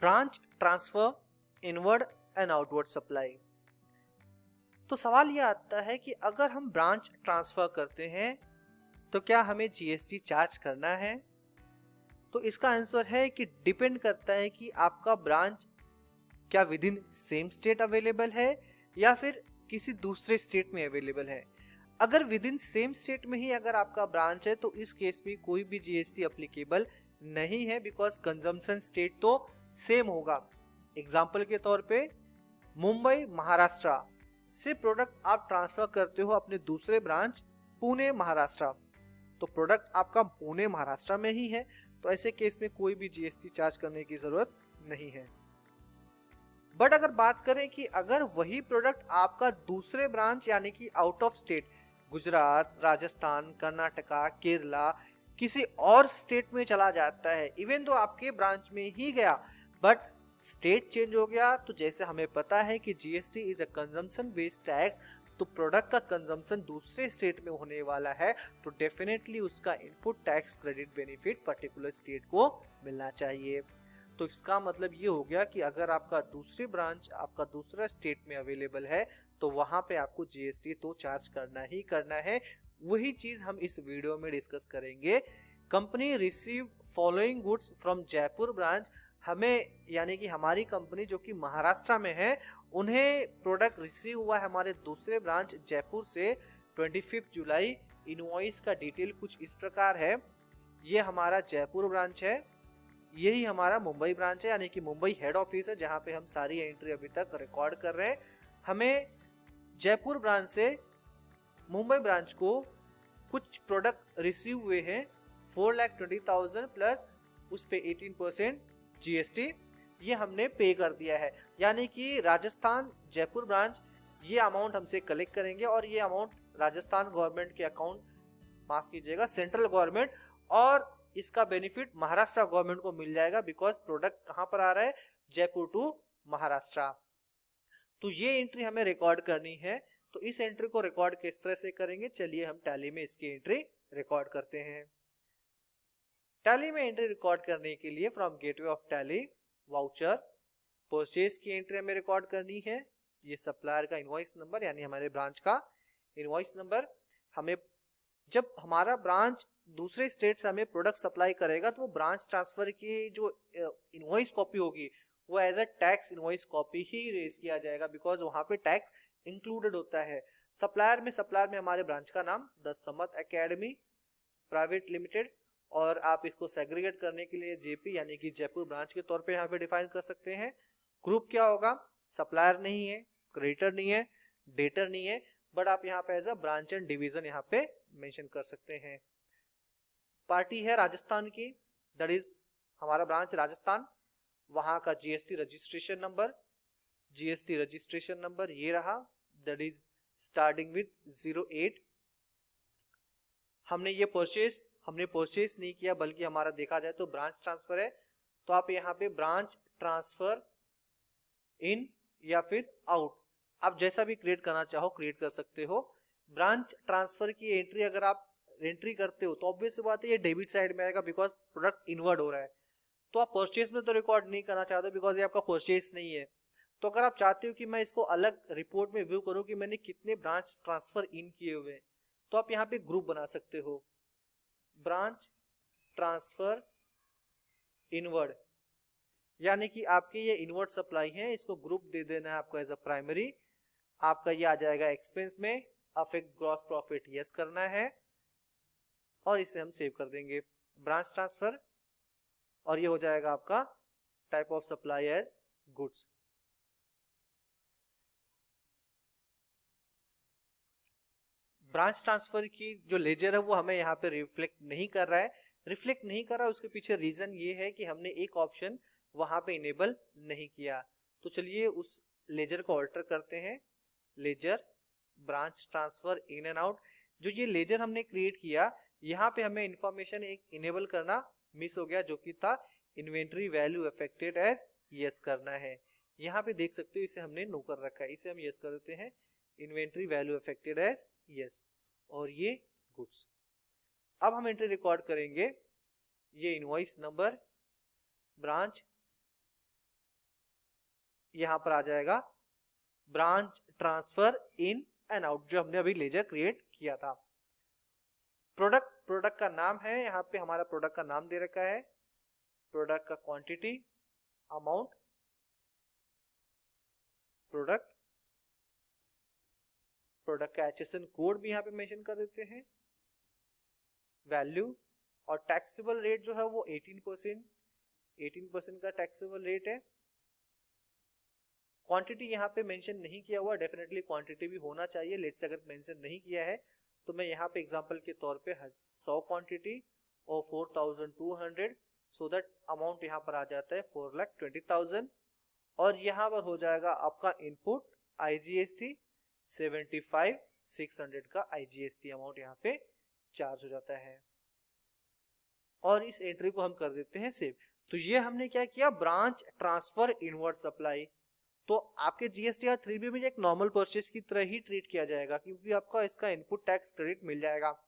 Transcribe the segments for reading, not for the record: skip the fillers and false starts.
Branch transfer, inward and outward supply. तो सवाल यह आता है कि अगर हम ब्रांच ट्रांसफर करते हैं तो क्या हमें जीएसटी चार्ज करना है? तो इसका आंसर है कि डिपेंड करता है कि आपका ब्रांच क्या with in same state available है या फिर किसी दूसरे स्टेट में अवेलेबल है। अगर विद इन सेम स्टेट में ही अगर आपका ब्रांच है तो इस केस में कोई भी जीएसटी अप्लीकेबल नहीं है, बिकॉज कंजम्पशन स्टेट तो सेम होगा। एग्जाम्पल के तौर पे मुंबई महाराष्ट्र से प्रोडक्ट आप ट्रांसफर करते हो अपने दूसरे ब्रांच पुणे महाराष्ट्र, तो प्रोडक्ट आपका पुणे महाराष्ट्र में ही है, तो ऐसे केस में कोई भी जीएसटी चार्ज करने की जरूरत नहीं है। बट अगर बात करें कि अगर वही प्रोडक्ट आपका दूसरे ब्रांच यानी कि out of state Gujarat, Rajasthan, Karnataka, Kerala किसी और स्टेट में चला जाता है, इवन तो आपके ब्रांच में ही गया बट स्टेट चेंज हो गया, तो जैसे हमें पता है कि GST is a consumption based tax, तो प्रोडक्ट का कंजम्पशन दूसरे स्टेट में होने वाला है तो डेफिनेटली उसका input tax credit benefit particular state को मिलना चाहिए। तो इसका मतलब ये हो गया कि अगर आपका दूसरी ब्रांच आपका दूसरा स्टेट में अवेलेबल है तो वहां पे आपको जीएसटी तो चार्ज करना ही करना है। वही चीज हम इस वीडियो में डिस्कस करेंगे। Company receive following goods from Jaipur branch, हमें यानी कि हमारी कंपनी जो कि महाराष्ट्र में है उन्हें प्रोडक्ट रिसीव हुआ है हमारे दूसरे ब्रांच जयपुर से 25 जुलाई। इनवॉइस का डिटेल कुछ इस प्रकार है। ये हमारा जयपुर ब्रांच है, यही हमारा मुंबई ब्रांच है यानी कि मुंबई हेड ऑफिस है जहां पे हम सारी एंट्री अभी तक रिकॉर्ड कर रहे हैं। हमें जयपुर ब्रांच से मुंबई ब्रांच को कुछ प्रोडक्ट रिसीव हुए हैं 4,20,000 प्लस उस पे 18% जीएसटी ये हमने पे कर दिया है। यानी कि राजस्थान जयपुर ब्रांच ये अमाउंट हमसे कलेक्ट करेंगे और ये अमाउंट राजस्थान गवर्नमेंट के अकाउंट, माफ कीजिएगा सेंट्रल गवर्नमेंट, और इसका बेनिफिट महाराष्ट्र गवर्नमेंट को मिल जाएगा बिकॉज प्रोडक्ट कहां पर आ रहा है, जयपुर टू महाराष्ट्र। तो ये एंट्री हमें रिकॉर्ड करनी है। तो इस एंट्री को रिकॉर्ड किस तरह से करेंगे, चलिए हम टैली में इसकी एंट्री रिकॉर्ड करते हैं। टैली में एंट्री रिकॉर्ड करने के लिए from gateway of tally voucher purchase की एंट्री हमें रिकॉर्ड करनी है। ये सप्लायर का इनवॉइस नंबर यानी हमारे ब्रांच का इनवॉइस नंबर। हमें जब हमारा ब्रांच दूसरे स्टेट से हमें प्रोडक्ट सप्लाई करेगा तो वो ब्रांच ट्रांसफर की जो इनवॉइस कॉपी होगी वो as a tax invoice copy ही रेज किया जाएगा बिकॉज वहां पे टैक्स इंक्लूडेड होता है। सप्लायर में हमारे ब्रांच का नाम द समत एकेडमी प्राइवेट लिमिटेड, और आप इसको सेग्रीगेट करने के लिए जेपी यानी कि जयपुर ब्रांच के तौर पे यहाँ पे डिफाइन कर सकते हैं। ग्रुप क्या होगा, सप्लायर नहीं है, क्रेडिटर नहीं है, डेटर नहीं है, बट आप यहाँ पे as a branch and division यहाँ पे मेंशन कर सकते हैं। पार्टी है राजस्थान की, दैट इज हमारा ब्रांच राजस्थान, वहां का जीएसटी रजिस्ट्रेशन नंबर ये रहा, दैट इज स्टार्टिंग विद 08। हमने परचेस नहीं किया बल्कि हमारा देखा जाए तो ब्रांच ट्रांसफर है, तो आप यहाँ पे ब्रांच ट्रांसफर इन या फिर आउट आप जैसा भी क्रिएट करना चाहो क्रिएट कर सकते हो। ब्रांच ट्रांसफर की एंट्री अगर आप एंट्री करते हो तो ऑब्वियस बात है ये डेबिट साइड में आएगा बिकॉज प्रोडक्ट इनवर्ड हो रहा है। तो आप परचेस में तो रिकॉर्ड नहीं करना चाहते बिकॉज ये आपका परचेस नहीं है। तो अगर आप चाहते हो कि मैं इसको अलग रिपोर्ट में व्यू करूं कि मैंने कितने ब्रांच ट्रांसफर इन किए हुए हैं, तो आप यहाँ पे ग्रुप बना सकते हो, ब्रांच ट्रांसफर इनवर्ड, यानी कि आपके ये इनवर्ड सप्लाई है, इसको ग्रुप दे देना है आपको एज अ प्राइमरी। आपका ये आ जाएगा एक्सपेंस में, अफेक्ट ग्रॉस प्रॉफिट यस करना है और इसे हम सेव कर देंगे ब्रांच ट्रांसफर, और ये हो जाएगा आपका type of supply as goods. Branch transfer की जो लेजर है वो हमें यहाँ पे रिफ्लेक्ट नहीं कर रहा है, उसके पीछे रीजन ये है कि हमने एक ऑप्शन वहां पे इनेबल नहीं किया। तो चलिए उस लेजर को ऑल्टर करते हैं, ledger branch transfer in and out. जो ये लेजर हमने क्रिएट किया यहाँ पे हमें इंफॉर्मेशन एक इनेबल करना मिस हो गया जो कि था inventory value affected as yes करना है। यहाँ पे देख सकते हो इसे हमने नो कर रखा है, इसे हम यस कर देते हैं, inventory value affected as yes, और ये गुड्स। अब हम एंट्री रिकॉर्ड करेंगे, ये इनवॉइस नंबर, ब्रांच यहाँ पर आ जाएगा branch transfer in and out, जो हमने अभी लेजर क्रिएट किया था। प्रोडक्ट का नाम है, यहाँ पे हमारा प्रोडक्ट का नाम दे रखा है, प्रोडक्ट का क्वांटिटी, अमाउंट, प्रोडक्ट का HSN कोड भी यहाँ पे मेंशन कर देते हैं, वैल्यू, और टैक्सेबल रेट जो है वो 18% का टैक्सेबल रेट है। क्वांटिटी यहाँ पे मेंशन नहीं किया हुआ, डेफिनेटली क्वांटिटी भी होना चाहिए। लेट्स से अगर मेंशन नहीं किया है तो मैं यहाँ पे एग्जांपल के तौर पे 100 क्वांटिटी और 4200, सो दैट अमाउंट यहाँ पर आ जाता है 4,20,000, और यहाँ पर हो जाएगा आपका इनपुट IGST 75,600 का IGST अमाउंट यहाँ पे चार्ज हो जाता है, और इस एंट्री को हम कर देते हैं सेव। तो ये हमने क्या किया, ब्रांच ट्रांसफर इनवर्ड सप्लाई। तो आपके GSTR 3B में एक नॉर्मल परचेज की तरह ही ट्रीट किया जाएगा, क्योंकि आपका इसका इनपुट टैक्स क्रेडिट मिल जाएगा।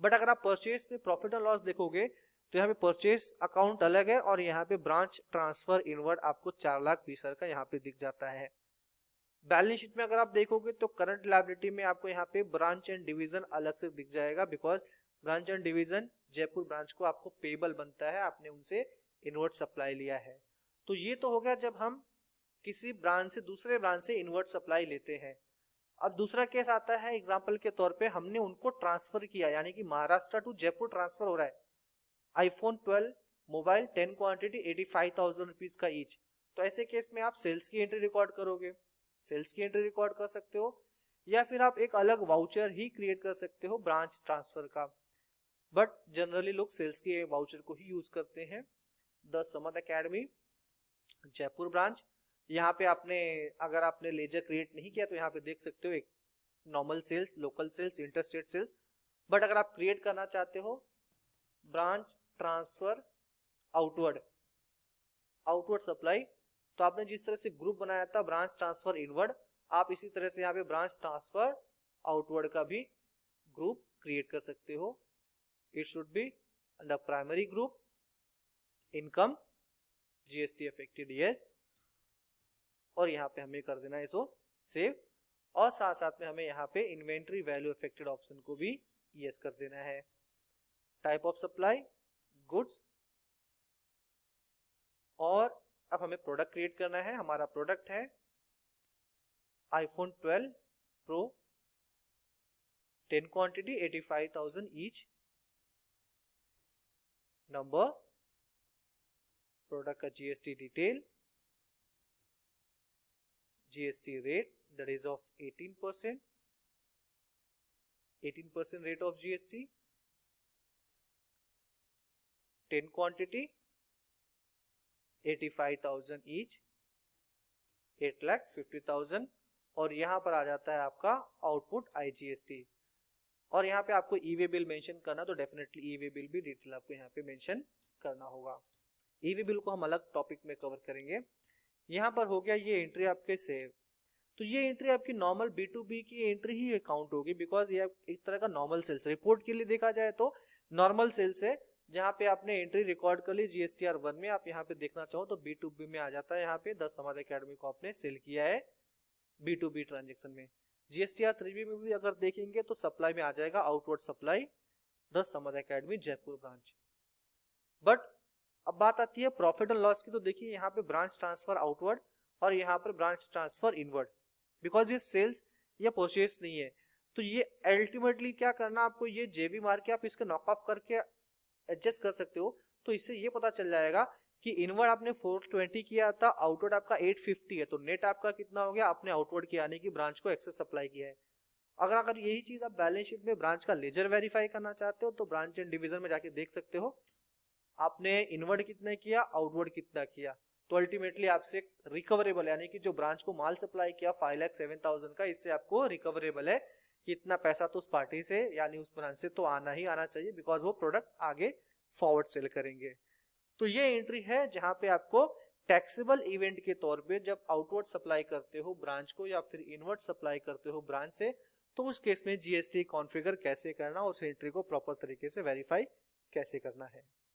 बट अगर आप परचेज में प्रॉफिट एंड लॉस देखोगे तो यहाँ पे परचेज अकाउंट अलग है, और यहाँ पे ब्रांच ट्रांसफर इनवर्ड आपको 4,20,000 का यहाँ पे दिख जाता है। बैलेंस शीट में अगर आप देखोगे तो करंट लायबिलिटी में आपको यहाँ पे ब्रांच एंड डिवीजन अलग से दिख जाएगा, because branch and division Jaipur branch को आपको पेबल बनता है, आपने उनसे इनवर्ड सप्लाई लिया है। तो ये तो हो गया जब हम किसी ब्रांच से दूसरे ब्रांच से इनवर्ड सप्लाई लेते हैं। अब दूसरा केस आता है, एग्जांपल के तौर पे हमने उनको ट्रांसफर किया, यानी कि महाराष्ट्र टू जयपुर ट्रांसफर हो रहा है, iPhone 12 मोबाइल 10 क्वांटिटी 85,000 रुपीज का ईच। तो ऐसे केस में आप सेल्स की एंट्री रिकॉर्ड करोगे, सेल्स की एंट्री रिकॉर्ड कर सकते हो, या फिर आप एक अलग वाउचर ही क्रिएट कर सकते हो ब्रांच ट्रांसफर का। बट जनरली लोग सेल्स के वाउचर को ही यूज करते हैं। The Samad academy Jaipur branch, यहाँ पे आपने अगर आपने लेजर क्रिएट नहीं किया तो यहाँ पे देख सकते हो एक normal sales, local sales, interstate sales. But अगर आप क्रिएट करना चाहते हो ब्रांच ट्रांसफर आउटवर्ड सप्लाई, तो आपने जिस तरह से ग्रुप बनाया था ब्रांच ट्रांसफर इनवर्ड, आप इसी तरह से यहाँ पे ब्रांच ट्रांसफर आउटवर्ड का भी ग्रुप क्रिएट कर सकते हो। It should be under primary group, income, GST affected yes, और यहाँ पे हमें कर देना है इसको सेव, और साथ साथ में हमें यहाँ पे इन्वेंट्री वैल्यू अफेक्टेड ऑप्शन को भी यस कर देना है। टाइप ऑफ सप्लाई गुड्स, और अब हमें प्रोडक्ट क्रिएट करना है। हमारा प्रोडक्ट है iPhone 12 Pro 10 quantity 85,000 each, number, product का GST detail, GST rate that is of 18% rate of GST, 10 quantity 85,000 each, 8,50,000, और यहाँ पर आ जाता है आपका आउटपुट IGST। और यहाँ पे आपको ई-वे बिल मेंशन करना, तो डेफिनेटली ई-वे बिल भी डिटेल आपको यहाँ पे मेंशन करना होगा। ई-वे बिल को हम अलग टॉपिक में कवर करेंगे। यहाँ पर हो गया ये एंट्री आपके सेव। तो ये एंट्री आपकी नॉर्मल B2B की एंट्री ही अकाउंट होगी, बिकॉज ये एक तरह का नॉर्मल सेल्स रिपोर्ट के लिए देखा जाए तो नॉर्मल सेल्स है, जहाँ पे आपने एंट्री रिकॉर्ड कर ली GSTR 1 में। आप यहाँ पे देखना चाहो तो B2B में आ जाता है, यहाँ पे 10 समाज एकेडमी को आपने सेल किया है B2B ट्रांजेक्शन में। GSTR 3B में भी अगर देखेंगे तो सप्लाई में आ जाएगा आउटवर्ड सप्लाई 10 समाज एकेडमी जयपुर ब्रांच। बट अब बात आती है प्रॉफिट एंड लॉस की, तो देखिए यहाँ पे ब्रांच ट्रांसफर आउटवर्ड और यहाँ पर ब्रांच ट्रांसफर इनवर्ड, बिकॉज ये सेल्स या परचेस नहीं है। तो ये अल्टीमेटली क्या करना आपको, ये जेबी मार के आप इसका नॉक ऑफ करके एडजस्ट कर सकते हो। तो इससे ये पता चल जाएगा कि इनवर्ड आपने 420 किया था, आउटवर्ड आपका 850 है, तो नेट आपका कितना हो गया, आपने आउटवर्ड की यानी कि ब्रांच को एक्सेस सप्लाई किया है। अगर यही चीज आप बैलेंस शीट में ब्रांच का लेजर वेरीफाई करना चाहते हो तो ब्रांच एंड डिवीजन में जाके देख सकते हो आपने इनवर्ड कितना किया, आउटवर्ड कितना किया। तो अल्टीमेटली आपसे रिकवरेबल यानी कि जो ब्रांच को माल सप्लाई किया 5,07,000 का, इससे आपको रिकवरेबल है कि इतना पैसा तो उस पार्टी से यानी उस ब्रांच से तो आना ही आना चाहिए, बिकॉज वो प्रोडक्ट आगे फॉरवर्ड सेल करेंगे। तो ये एंट्री है जहां पे आपको टैक्सेबल इवेंट के तौर पे जब आउटवर्ड सप्लाई करते हो ब्रांच को या फिर इनवर्ड सप्लाई करते हो ब्रांच से, तो उस केस में GST कॉन्फ़िगर कैसे करना और उस एंट्री को प्रॉपर तरीके से वेरीफाई कैसे करना है।